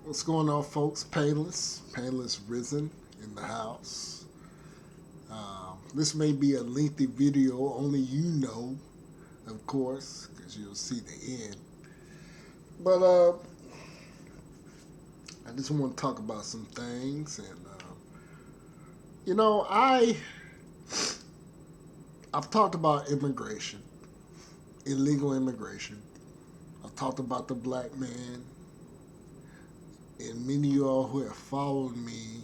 What's going on, folks? Painless Risen in the house. This may be a lengthy video, only you know, of course, because you'll see the end. But I just want to talk about some things, and I've talked about immigration, illegal immigration. I've talked about the black man. And many of y'all who have followed me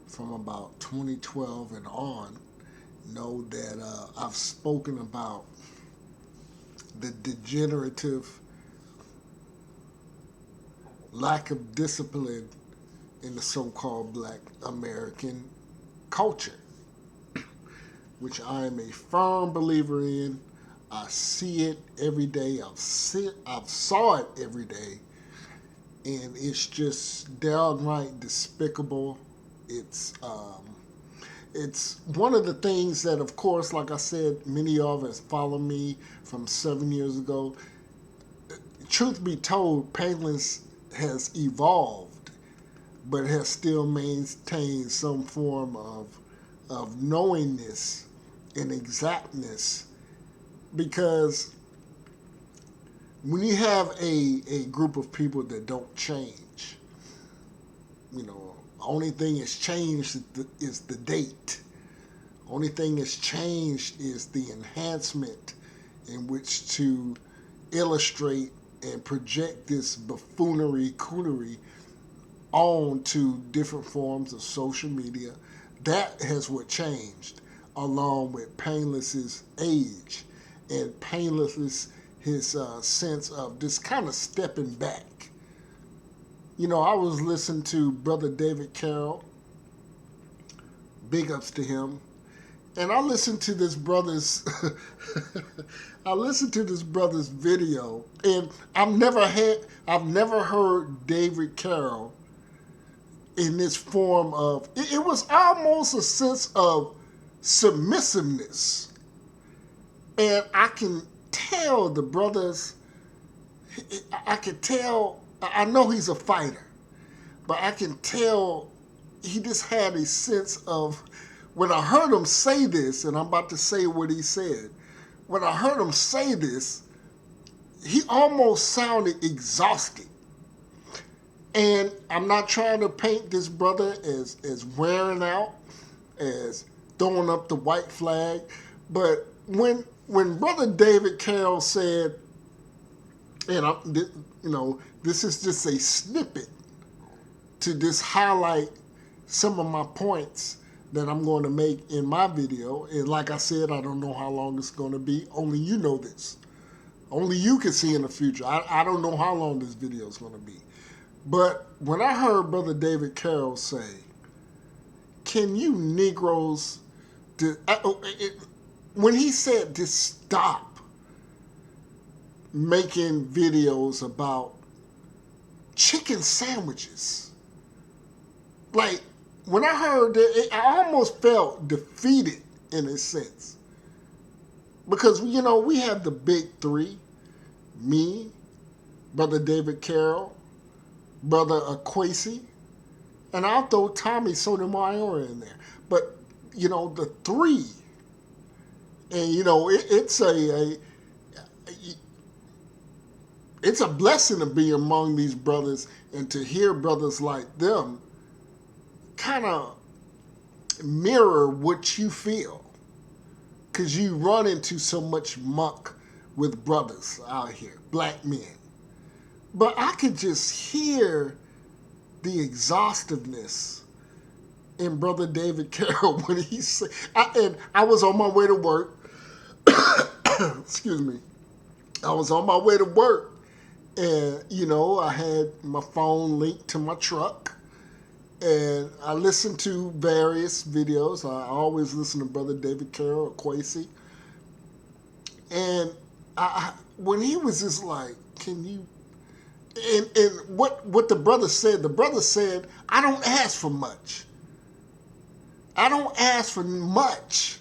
from about 2012 and on know that I've spoken about the degenerative lack of discipline in the so-called black American culture, which I am a firm believer in. I see it every day. I've saw it every day. And it's just downright despicable. It's one of the things that, of course, like I said, many of us follow me from 7 years ago. Truth be told, Painless has evolved, but has still maintained some form of knowingness and exactness, because when you have a group of people that don't change, only thing that's changed is the date. Only thing that's changed is the enhancement in which to illustrate and project this buffoonery, coonery onto different forms of social media. That has what changed, along with Painless's age and Painless's his sense of just kind of stepping back. I was listening to Brother David Carroll, big ups to him, and I listened to this brother's video, and I've never heard David Carroll in this form of, it was almost a sense of submissiveness, and I can tell the brothers, I can tell, I know he's a fighter, but I can tell he just had a sense of, when I heard him say this, and I'm about to say what he said, when I heard him say this, he almost sounded exhausted. And I'm not trying to paint this brother as wearing out, as throwing up the white flag, but when Brother David Carroll said, and this is just a snippet to just highlight some of my points that I'm going to make in my video. And like I said, I don't know how long it's going to be. Only you know this. Only you can see in the future. I don't know how long this video is going to be. But when I heard Brother David Carroll say, can you Negroes, when he said to stop making videos about chicken sandwiches, like, when I heard that, I almost felt defeated in a sense. Because, we have the big three: me, Brother David Carroll, Brother Kwesi, and I'll throw Tommy Sotomayor in there. But, the three, and, it's a blessing to be among these brothers and to hear brothers like them kind of mirror what you feel, because you run into so much muck with brothers out here, black men. But I could just hear the exhaustiveness in Brother David Carroll when he said, and I was on my way to work. Excuse me. I was on my way to work, and, I had my phone linked to my truck, and I listened to various videos. I always listen to Brother David Carroll or Kwesi. And when he was just like, can you, and what the brother said, I don't ask for much. I don't ask for much.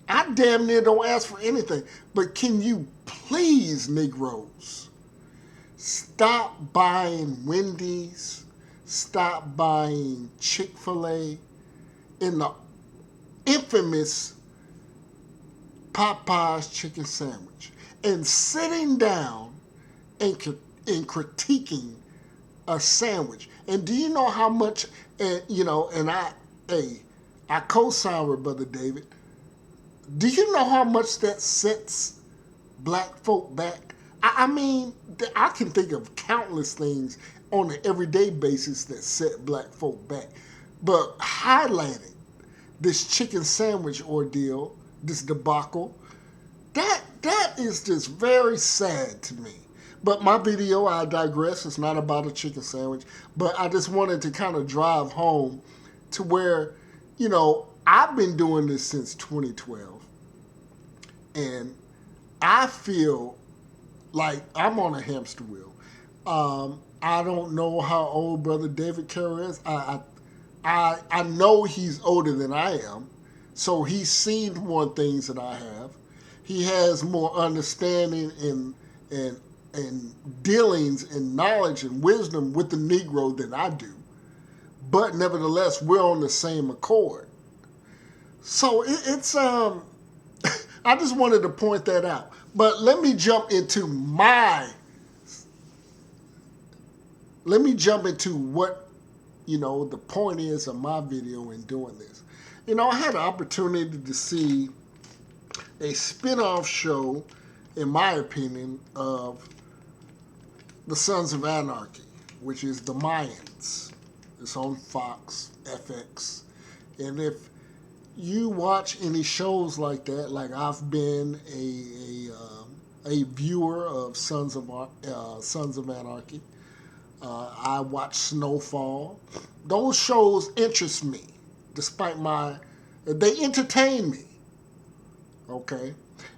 I damn near don't ask for anything. But can you please, Negroes, Stop buying Wendy's. Stop buying Chick-fil-A in the infamous Popeye's chicken sandwich. And sitting down and critiquing a sandwich. And do you know how much, I co-sign with Brother David. Do you know how much that sets black folk back? I mean, I can think of countless things on an everyday basis that set black folk back. But highlighting this chicken sandwich ordeal, this debacle, that is just very sad to me. But my video, I digress, it's not about a chicken sandwich. But I just wanted to kind of drive home to where, I've been doing this since 2012. And I feel like I'm on a hamster wheel. I don't know how old Brother David Carroll is. I know he's older than I am. So he's seen more things than I have. He has more understanding and dealings and knowledge and wisdom with the Negro than I do. But nevertheless, we're on the same accord. So it's I just wanted to point that out. But let me jump into what, the point is of my video in doing this. I had an opportunity to see a spin-off show, in my opinion, of the Sons of Anarchy, which is the Mayans. It's on Fox, FX. And if you watch any shows like that, like I've been a viewer of Sons of Anarchy. I watch Snowfall. Those shows interest me, despite they entertain me. Okay,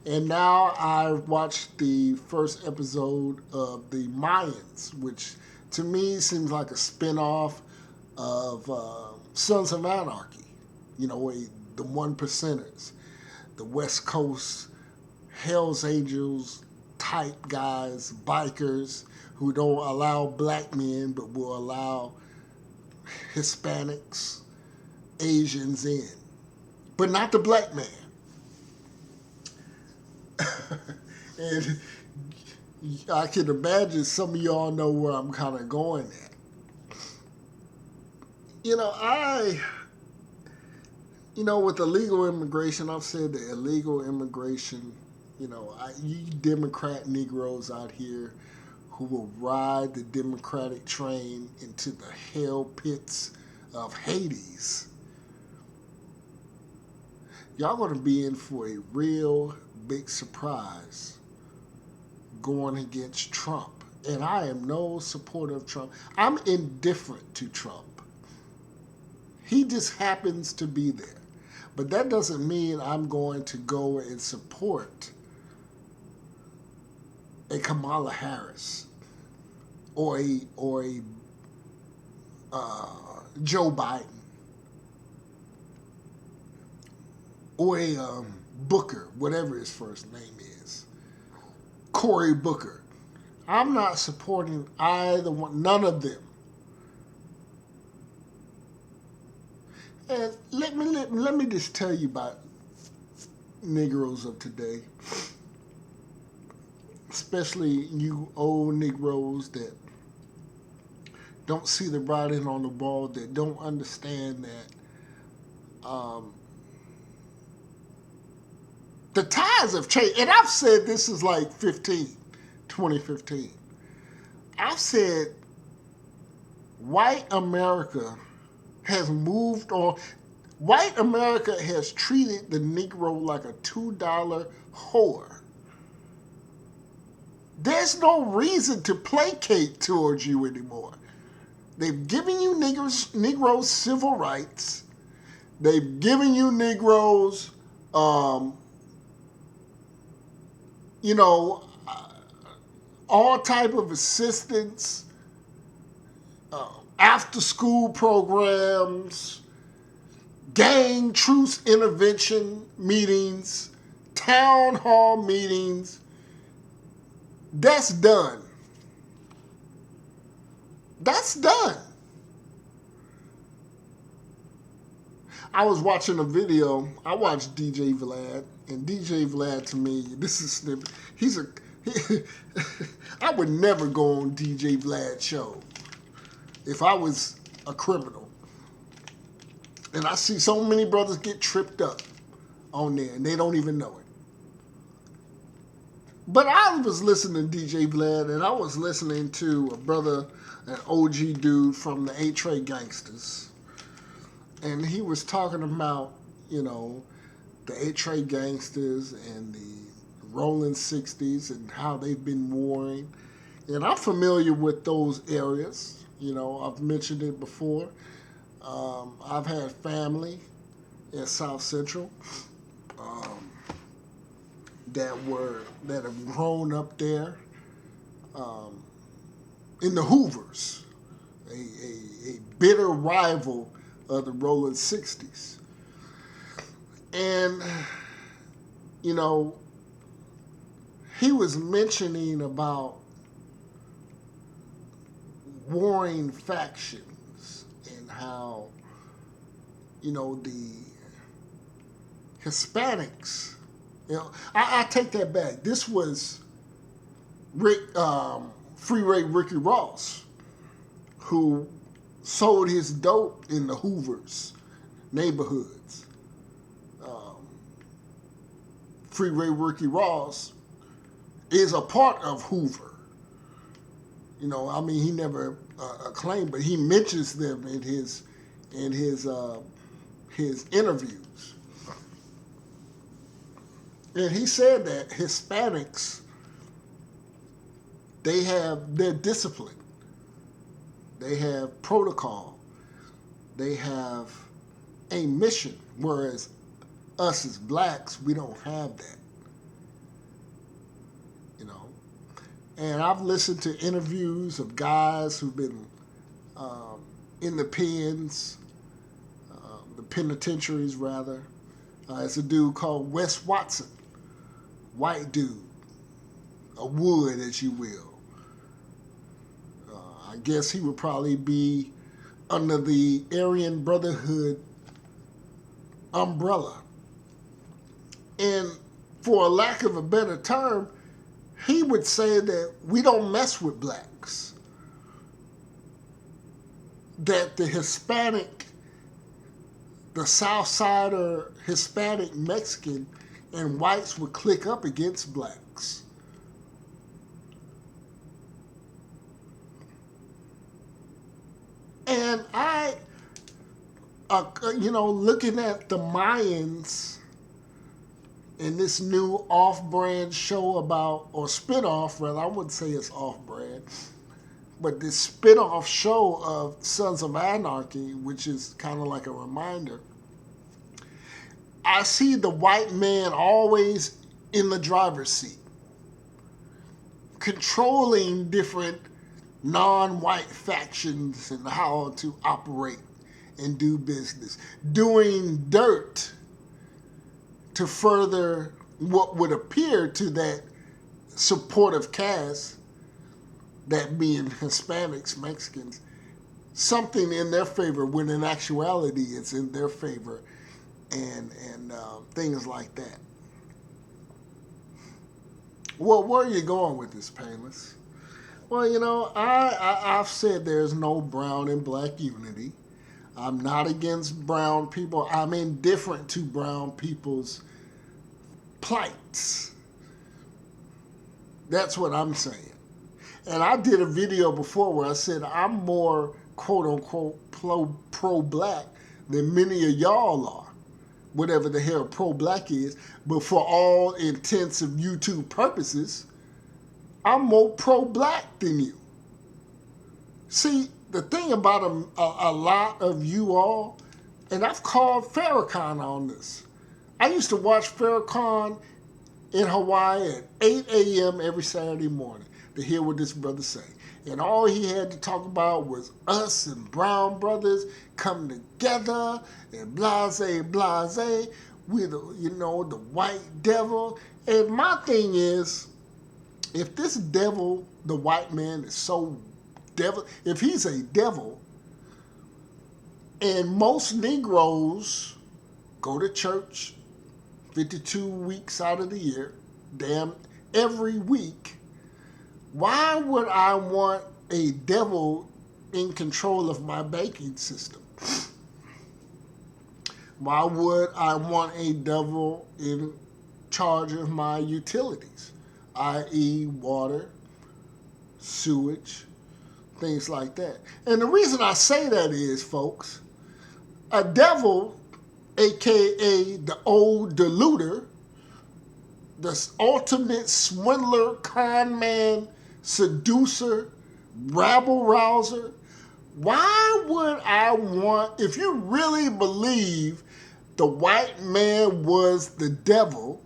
and now I've watched the first episode of the Mayans, which to me seems like a spin-off of Sons of Anarchy. The one percenters, the West Coast Hells Angels type guys, bikers who don't allow black men but will allow Hispanics, Asians in, but not the black man. And I can imagine some of y'all know where I'm kind of going at. With illegal immigration, I've said that illegal immigration, you Democrat Negroes out here who will ride the Democratic train into the hell pits of Hades, y'all going to be in for a real big surprise going against Trump. And I am no supporter of Trump. I'm indifferent to Trump. He just happens to be there. But that doesn't mean I'm going to go and support a Kamala Harris or a Joe Biden or a Booker, whatever his first name is, Cory Booker. I'm not supporting either one, none of them. And let me just tell you about Negroes of today, especially you old Negroes that don't see the writing on the wall, that don't understand that the tides have changed. And I've said this is like 2015. I've said white America has moved on. White America has treated the Negro like a $2 whore. There's no reason to placate towards you anymore. They've given you Negroes civil rights. They've given you Negroes, all type of assistance, after-school programs, gang truce intervention meetings, town hall meetings. That's done. That's done. I was watching a video. I watched DJ Vlad, and DJ Vlad to me, this is snippet. He's a. I would never go on DJ Vlad's show if I was a criminal. And I see so many brothers get tripped up on there, and they don't even know it. But I was listening to DJ Vlad, and I was listening to a brother, an OG dude from the 8 Tray Gangsters. And he was talking about, the 8 Tray Gangsters and the Rolling 60s and how they've been warring. And I'm familiar with those areas. I've mentioned it before. I've had family in South Central that have grown up there in the Hoovers, a bitter rival of the Rolling 60s. And, he was mentioning about warring factions and how, the Hispanics, I take that back. This was Freeway Ricky Ross, who sold his dope in the Hoovers neighborhoods. Freeway Ricky Ross is a part of Hoover. He never claimed, but he mentions them in his interviews. And he said that Hispanics, they're disciplined. They have protocol. They have a mission, whereas us as blacks, we don't have that. And I've listened to interviews of guys who've been in the pens, the penitentiaries rather. It's a dude called Wes Watson, white dude, a Wood, as you will. I guess he would probably be under the Aryan Brotherhood umbrella. And for a lack of a better term, he would say that we don't mess with blacks. That the Hispanic, the South Sider Hispanic Mexican and whites would click up against blacks. And I, looking at the Mayans in this new off-brand show about, or spin-off rather, I wouldn't say it's off-brand, but this spin-off show of Sons of Anarchy, which is kind of like a reminder, I see the white man always in the driver's seat, controlling different non-white factions and how to operate and do business, doing dirt to further what would appear to that supportive cast, that being Hispanics, Mexicans, something in their favor when in actuality it's in their favor, and things like that. Well, where are you going with this, Painless? Well, I've said there's no brown and black unity. I'm not against brown people. I'm indifferent to brown people's plights. That's what I'm saying. And I did a video before where I said I'm more quote-unquote pro-black than many of y'all are, whatever the hell pro-black is. But for all intents of YouTube purposes, I'm more pro-black than you. See, the thing about a lot of you all, and I've called Farrakhan on this. I used to watch Farrakhan in Hawaii at 8 a.m. every Saturday morning to hear what this brother say. And all he had to talk about was us and brown brothers coming together and blase, blase, with, the white devil. And my thing is, if this devil, the white man, is so devil, if he's a devil, and most Negroes go to church 52 weeks out of the year, damn every week, why would I want a devil in control of my banking system? Why would I want a devil in charge of my utilities, i.e. water, sewage, things like that? And the reason I say that is, folks, a devil, aka the old deluder, the ultimate swindler, con man, seducer, rabble rouser, why would I want, if you really believe the white man was the devil,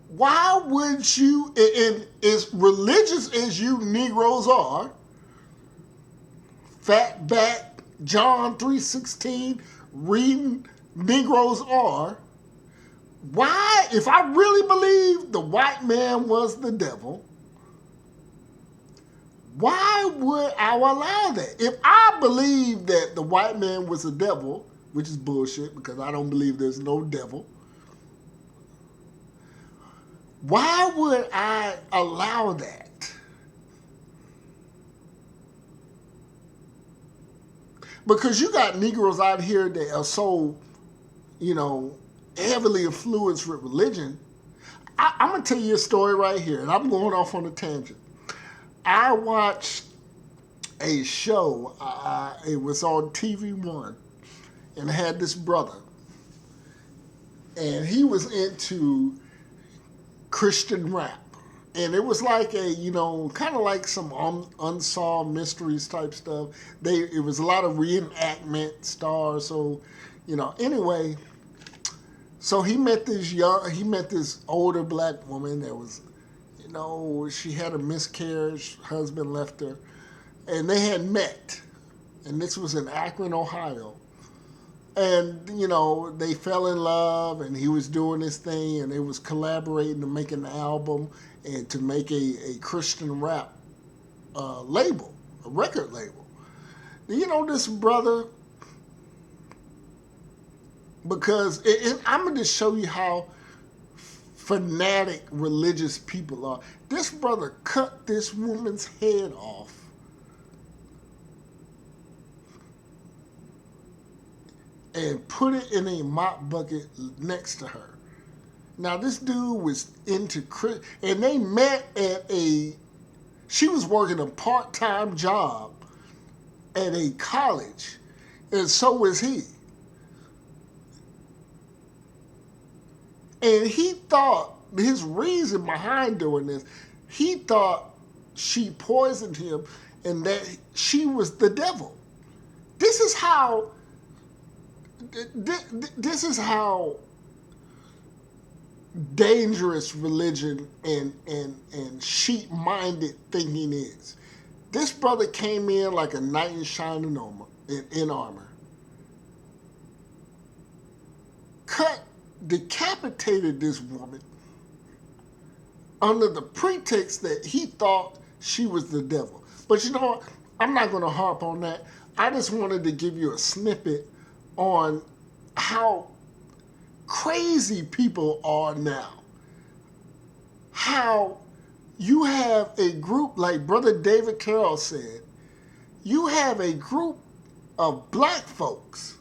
why would you, and as religious as you Negroes are, fat back John 3:16 reading Negroes are, why, if I really believe the white man was the devil, why would I allow that? If I believe that the white man was the devil, which is bullshit because I don't believe there's no devil, why would I allow that? Because you got Negroes out here that are so, heavily influenced with religion. I'm going to tell you a story right here, and I'm going off on a tangent. I watched a show, it was on TV One, and it had this brother, and he was into Christian rap. And it was like a, kind of like some unsolved mysteries type stuff. It was a lot of reenactment stars. So, anyway, so he met this older black woman that was, she had a miscarriage, husband left her, and they had met. And this was in Akron, Ohio. And, they fell in love, and he was doing this thing, and they was collaborating to make an album and to make a Christian rap label, a record label. This brother, because I'm going to show you how fanatic religious people are. This brother cut this woman's head off and put it in a mop bucket next to her. Now, this dude was into and they met at she was working a part-time job at a college, and so was he. And he thought, his reason behind doing this, he thought she poisoned him and that she was the devil. This is how dangerous religion and sheep-minded thinking is. This brother came in like a knight in shining armor, decapitated this woman under the pretext that he thought she was the devil. But you know what? I'm not going to harp on that. I just wanted to give you a snippet on how crazy people are now. How you have a group, like Brother David Carroll said, you have a group of black folks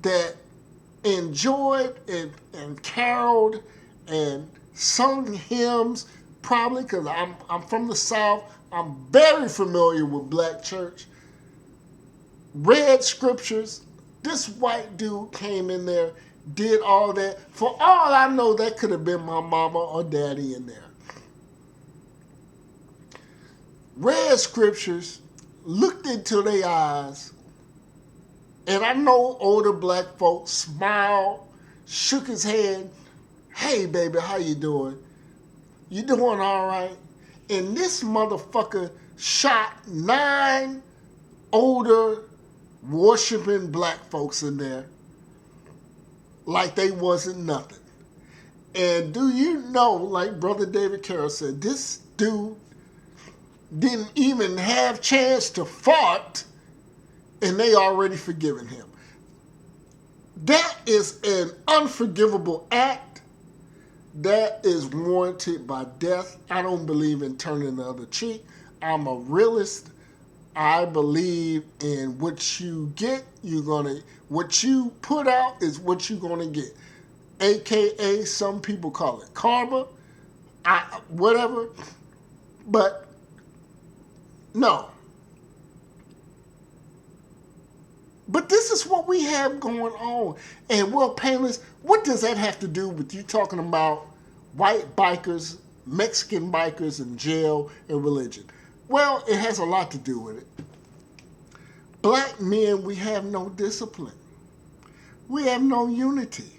that enjoyed and caroled and sung hymns, probably because I'm from the South. I'm very familiar with black church. Read scriptures. This white dude came in there, did all that. For all I know, that could have been my mama or daddy in there. Read scriptures, looked into their eyes, and I know older black folks smiled, shook his hand. Hey, baby, how you doing? You doing all right? And this motherfucker shot 9 older worshiping black folks in there like they wasn't nothing. And do you know, like Brother David Carroll said, this dude didn't even have chance to fart, and they already forgiven him. That is an unforgivable act. That is warranted by death. I don't believe in turning the other cheek. I'm a realist. I believe in what you get, what you put out is what you're gonna get. AKA, some people call it karma, whatever. But no. But this is what we have going on. And well, Painless, what does that have to do with you talking about white bikers, Mexican bikers in jail, and religion? Well, it has a lot to do with it. Black men, we have no discipline. We have no unity.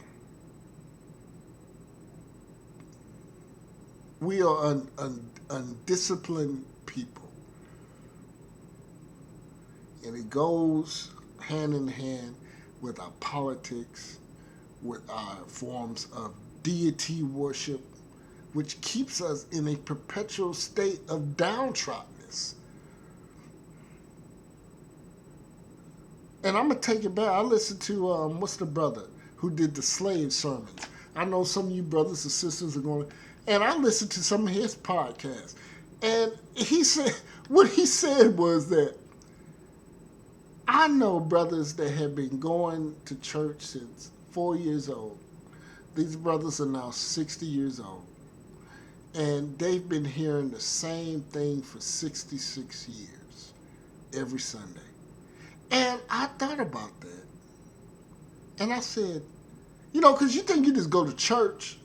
We are undisciplined people. And it goes hand in hand with our politics, with our forms of deity worship, which keeps us in a perpetual state of downtroddenness. And I'm going to take it back. I listened to, what's the brother who did the slave sermons? I know some of you brothers and sisters are going to, and I listened to some of his podcasts. And he said, what he said was that, I know brothers that have been going to church since 4 years old. These brothers are now 60 years old. And they've been hearing the same thing for 66 years, every Sunday. And I thought about that. And I said, because you think you just go to church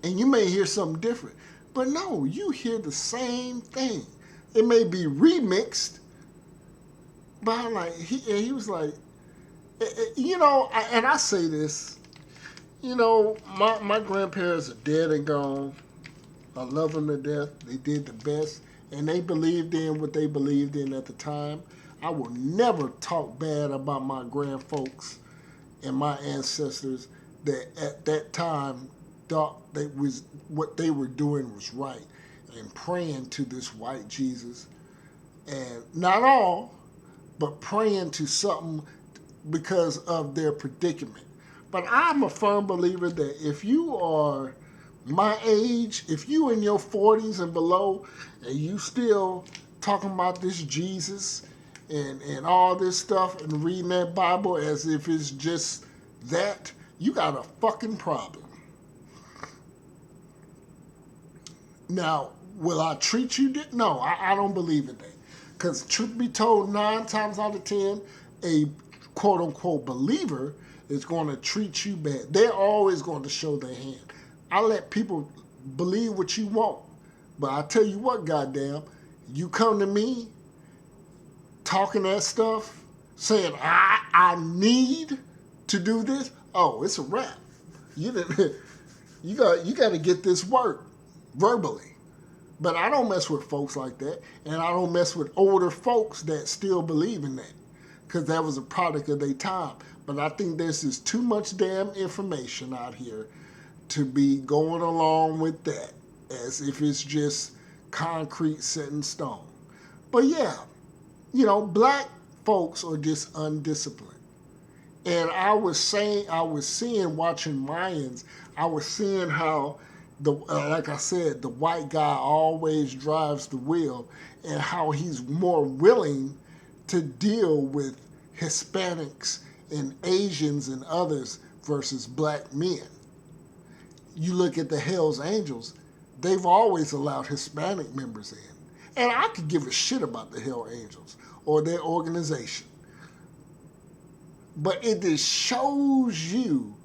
and you may hear something different. But no, you hear the same thing. It may be remixed. But I'm like, he was like, and I say this, my grandparents are dead and gone. I love them to death. They did the best, and they believed in what they believed in at the time. I will never talk bad about my grandfolks and my ancestors that at that time thought what they were doing was right and praying to this white Jesus. And not all, but praying to something because of their predicament. But I'm a firm believer that if you are my age, if you in your 40s and below, and you still talking about this Jesus and all this stuff and reading that Bible as if it's just that, you got a fucking problem. Now, will I treat you? No, I don't believe in that. Because truth be told, 9 times out of 10, a quote-unquote believer is going to treat you bad. They're always going to show their hand. I let people believe what you want. But I tell you what, goddamn, you come to me talking that stuff, saying, I need to do this, oh, it's a wrap. You got to get this work verbally. But I don't mess with folks like that, and I don't mess with older folks that still believe in that, because that was a product of their time. But I think there's just too much damn information out here to be going along with that as if it's just concrete set in stone. But yeah, black folks are just undisciplined. And I was seeing, watching Mayans, I was seeing how, like I said, the white guy always drives the wheel, and how he's more willing to deal with Hispanics and Asians and others versus black men. You look at the Hells Angels, they've always allowed Hispanic members in. And I could give a shit about the Hells Angels or their organization. But it just shows you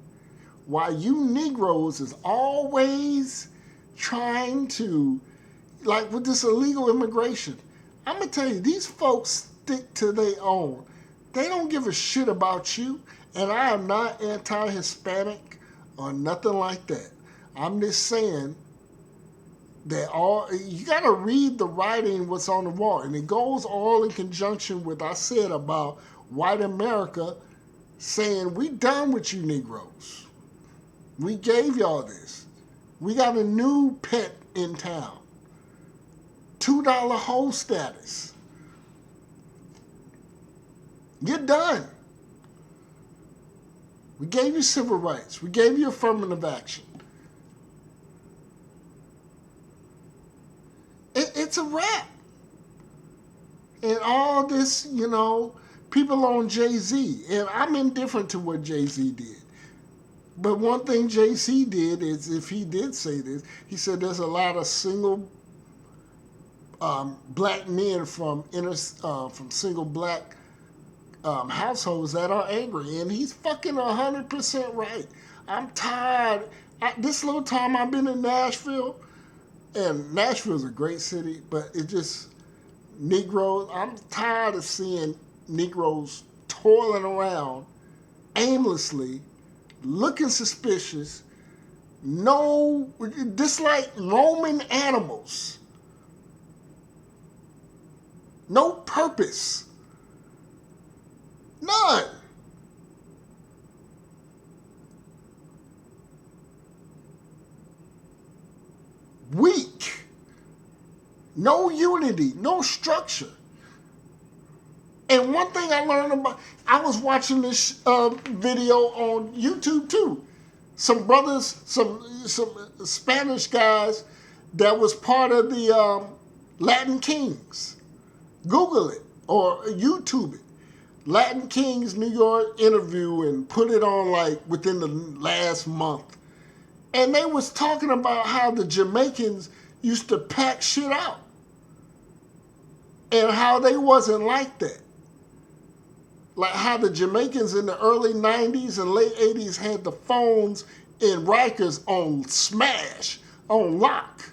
why you Negroes is always trying to, like with this illegal immigration. I'm going to tell you, these folks stick to their own. They don't give a shit about you. And I am not anti-Hispanic or nothing like that. I'm just saying that you got to read the writing, what's on the wall. And it goes all in conjunction with what I said about white America saying, we done with you Negroes. We gave y'all this. We got a new pet in town. $2 hold status. You're done. We gave you civil rights. We gave you affirmative action. It's a wrap. And all this, people on Jay-Z, and I'm indifferent to what Jay-Z did. But one thing Jay-Z did is, if he did say this, he said there's a lot of single black men from single black households that are angry, and he's fucking 100% right. I'm tired. This little time I've been in Nashville, and Nashville's a great city, but it just Negroes. I'm tired of seeing Negroes toiling around aimlessly, looking suspicious. No, just like Roman animals. No purpose. None. Weak. No unity, no structure. And one thing I learned about, I was watching this video on YouTube too. Some brothers, some Spanish guys that was part of the Latin Kings. Google it or YouTube it. Latin Kings New York interview, and put it on like within the last month. And they was talking about how the Jamaicans used to pack shit out. And how they wasn't like that. Like how the Jamaicans in the early 90s and late 80s had the phones in Rikers on smash, on lock.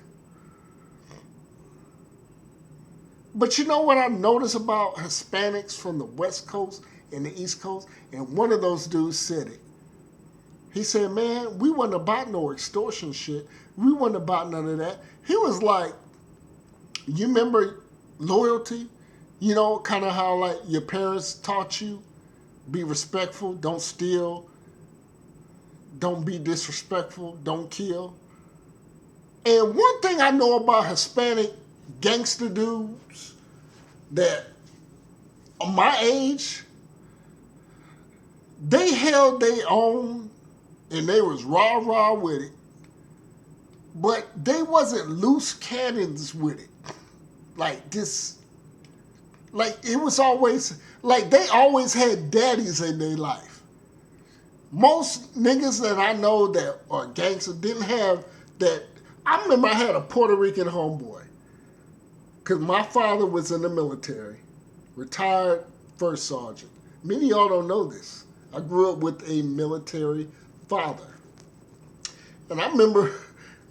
But you know what I noticed about Hispanics from the West Coast and the East Coast? And one of those dudes said it. He said, man, we wasn't about no extortion shit. We wasn't about none of that. He was like, you remember loyalty? Kind of how like your parents taught you, be respectful, don't steal, don't be disrespectful, don't kill. And one thing I know about Hispanic gangster dudes that are my age, they held their own and they was rah-rah with it, but they wasn't loose cannons with it. Like this, like it was always, like they always had daddies in their life. Most niggas that I know that are gangsters didn't have that. I remember I had a Puerto Rican homeboy, because my father was in the military, retired first sergeant. Many of y'all don't know this. I grew up with a military father. And I remember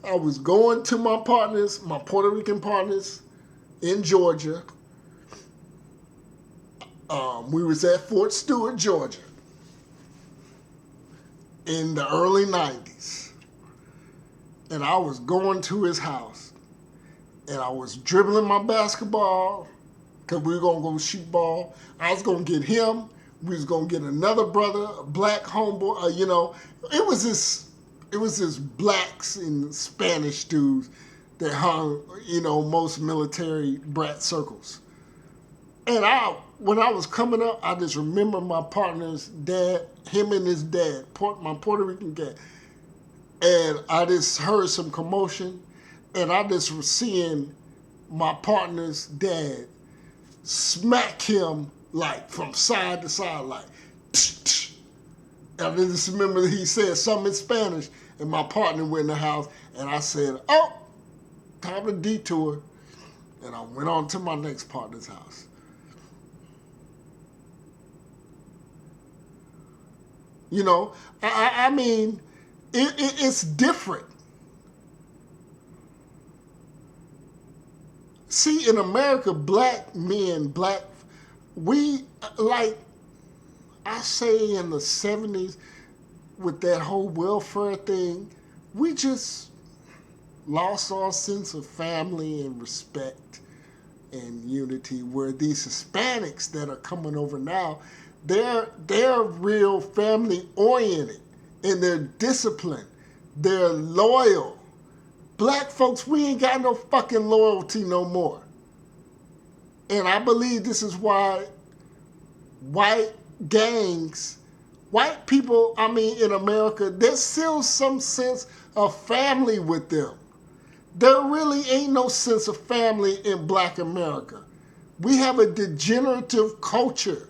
I was going to my partners, my Puerto Rican partners in Georgia. We was at Fort Stewart, Georgia in the early 90s. And I was going to his house. And I was dribbling my basketball because we were going to go shoot ball. I was going to get him. We was going to get another brother, a black homeboy. It was this blacks and Spanish dudes that hung, most military brat circles. And when I was coming up, I just remember my partner's dad, him and his dad, my Puerto Rican dad. And I just heard some commotion, and I just was seeing my partner's dad smack him like from side to side, like, tch, tch. And I just remember he said something in Spanish, and my partner went in the house, and I said, oh, time to detour. And I went on to my next partner's house. I mean, it's different. See, in America, we, like, I say in the 70s, with that whole welfare thing, we just lost our sense of family and respect and unity, where these Hispanics that are coming over now, they're real family oriented, and they're disciplined, they're loyal. Black folks, we ain't got no fucking loyalty no more. And I believe this is why white gangs, white people, I mean, in America, there's still some sense of family with them. There really ain't no sense of family in black America. We have a degenerative culture.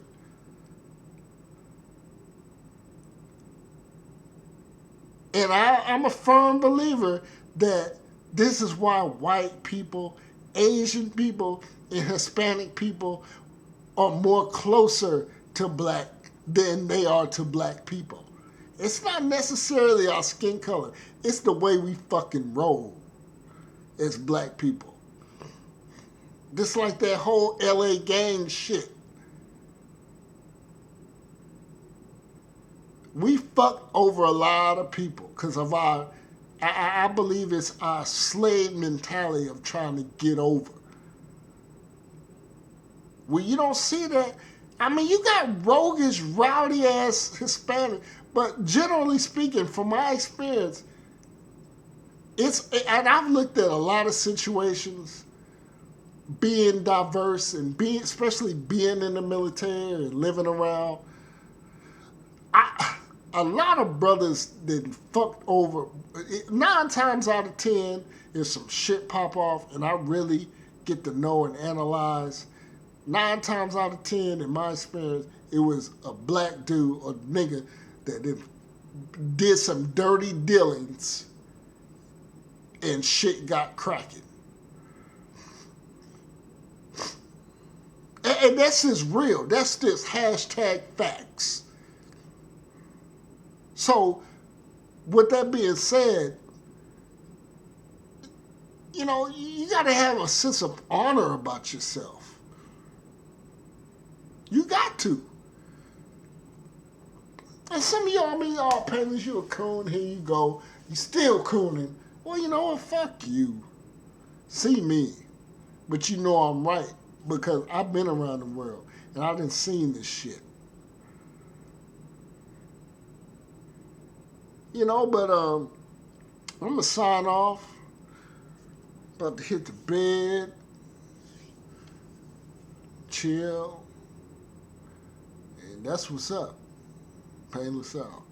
And I'm a firm believer that this is why white people, Asian people, and Hispanic people are more closer to black than they are to black people. It's not necessarily our skin color. It's the way we fucking roll as black people. Just like that whole LA gang shit. We fucked over a lot of people because of our, I believe it's our slave mentality of trying to get over. Well, you don't see that. I mean, you got roguish, rowdy ass Hispanic, but generally speaking, from my experience, and I've looked at a lot of situations, being diverse and being, especially being in the military and living around. A lot of brothers that fucked over. 9 times out of 10, if some shit pop off, and I really get to know and analyze. 9 times out of 10, in my experience, it was a black dude or nigga that did some dirty dealings and shit got cracking. And that's just real. That's just hashtag facts. So, with that being said, you know, you got to have a sense of honor about yourself. You got to. And some of y'all, I mean, oh, Painless, you a coon, here you go. You still cooning. Well, you know what? Fuck you. See me. But you know I'm right because I've been around the world and I done seen this shit. You know, but I'm going to sign off. About to hit the bed. Chill. And that's what's up. Painless out.